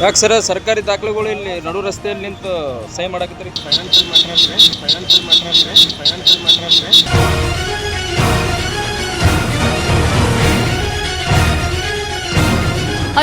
ಯಾಕೆ ಸರ್ ಸರ್ಕಾರಿ ದಾಖಲೆಗಳು ಇಲ್ಲಿ ನಡು ರಸ್ತೆಯಲ್ಲಿ ನಿಂತು ಸಹಿ ಮಾಡಕತ್ತೀರಿ? Financial matter.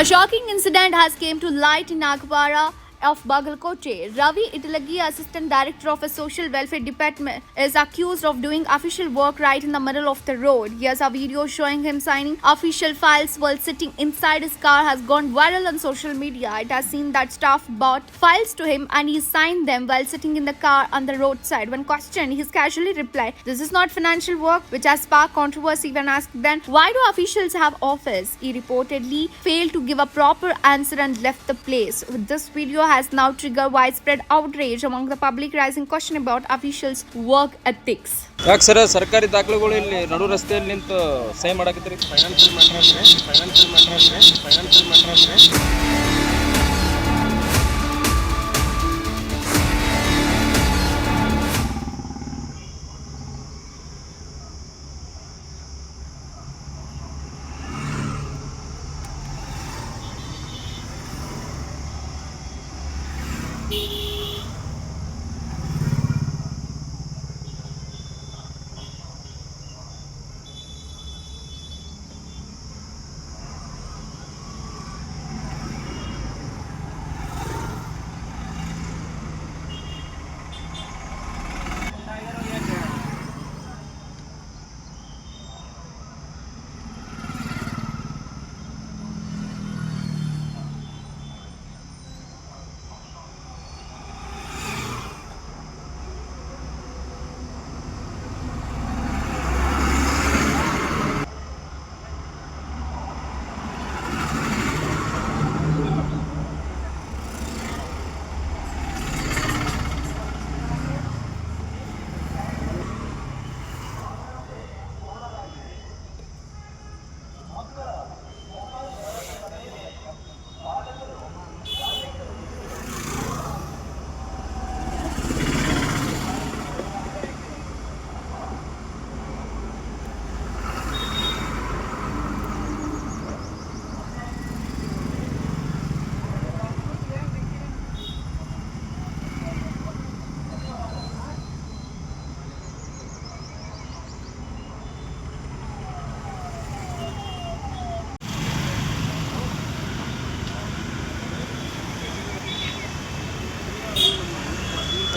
A shocking incident has came to light in Nagpara of Bagalkote. Ravi Italagi, Assistant Director of a Social Welfare Department, is accused of doing official work right in the middle of the road. Here's a video showing him signing official files while sitting inside his car has gone viral on social media. It has seen that staff brought files to him and he signed them while sitting in the car on the roadside. When questioned, he casually replied, "This is not financial work," which has sparked controversy when asked then, why do officials have office? He reportedly failed to give a proper answer and left the place. With this video has now triggered widespread outrage among the public, raising question about officials' work ethics. ಯಾಕೆ sir ಸರ್ಕಾರಿ ದಾಖಲೆಗಳು ಇಲ್ಲಿ ನಡು ರಸ್ತೆಯಲ್ಲಿ ನಿಂತು ಸಹಿ ಮಾಡಕತ್ತೀರಿ? Financial matter.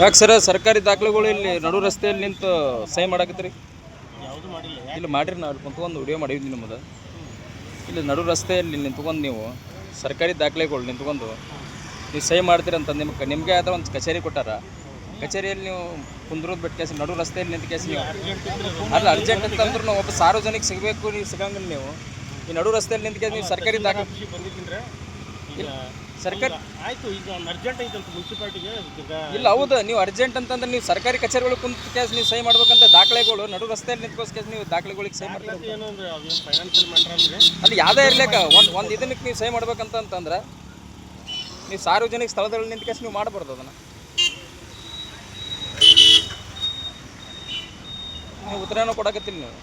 ಯಾಕೆ ಸರ್ ಸರ್ಕಾರಿ ದಾಖಲೆಗಳು ಇಲ್ಲಿ ನಡು ರಸ್ತೆಯಲ್ಲಿ ನಿಂತು ಸಹಿ ಮಾಡಕತ್ತೀರಿ? ಯಾವುದು ಮಾಡಿಲ್ಲ. ಇಲ್ಲಿ ಮಾಡಿರಿ, ನಾವು ಇಲ್ಲಿ ಕುಂತ್ಕೊಂಡು ವಿಡಿಯೋ ಮಾಡಿದ್ವಿ ನಿಮ್ಮದು. ಇಲ್ಲಿ ನಡು ರಸ್ತೆಯಲ್ಲಿ ನಿಂತ್ಕೊಂಡು ನೀವು ಸರ್ಕಾರಿ ದಾಖಲೆಗಳು ನಿಂತ್ಕೊಂಡು ನೀವು ಸಹಿ ಮಾಡ್ತೀರಿ ಅಂತ ನಿಮಗೆ ಆದ ಒಂದು ಕಚೇರಿ ಕೊಟ್ಟಾರ. ಕಚೇರಿಯಲ್ಲಿ ನೀವು ಕುಂದ್ರೋದು ಬಿಟ್ಟು ಕೇಸಿ ನಡು ರಸ್ತೆಯಲ್ಲಿ ನಿಂತು ಕೇಸಿ ನೀವು ಅಲ್ಲ ಅರ್ಜೆಂಟ್ ಅಂತಂದ್ರೂ ಒಬ್ಬ ಸಾರ್ವಜನಿಕ ಸಿಗಬೇಕು, ನೀವು ಸಿಗಂಗಿಲ್ಲ. ನೀವು ಈ ನಡು ರಸ್ತೆಯಲ್ಲಿ ನಿಂತು ಕೇಸಿ ನೀವು ಸರ್ಕಾರಿ ದಾಖಲೆ ಸರ್ಕಾರಿ ಆಯಿತು. ಈಗ ಅರ್ಜೆಂಟ್ ಐತೆ ಅಂತ ಮುನ್ಸಿಪಾಲ್ಟಿಗೆ ಇಲ್ಲ. ಹೌದು, ನೀವು ಅರ್ಜೆಂಟ್ ಅಂತಂದ್ರೆ ನೀವು ಸರ್ಕಾರಿ ಕಚೇರಿಗಳು ಕುಂತ ಕೇಸ್ ನೀವು ಸಹಿ ಮಾಡ್ಬೇಕಂತ ದಾಖಲೆಗಳು ನಡು ರಸ್ತೆಯಲ್ಲಿ ನಿಂತ್ಕೋಸ್ ಕೇಸ್ ನೀವು ದಾಖಲೆಗಳಿಗೆ ಸಹಿ ಮಾಡ್ತೀವಿ. ಏನು ಅಂದರೆ ಫೈನಾನ್ಷಿಯಲ್ ಮ್ಯಾಟರ್ ಅಂದರೆ ಅಲ್ಲಿ ಯಾವುದೇ ಇರ್ಲಿಕ್ಕೆ ಒಂದು ಇದಕ್ಕೆ ನೀವು ಸಹಿ ಮಾಡ್ಬೇಕಂತಂದ್ರೆ ನೀವು ಸಾರ್ವಜನಿಕ ಸ್ಥಳದಲ್ಲಿ ನಿಂತ ಕೇಸ್ ನೀವು ಮಾಡಬಾರ್ದು. ಅದನ್ನು ನೀವು ಉತ್ತರನೂ ಕೊಡಕತ್ತಿಲ್ಲ ನೀವು.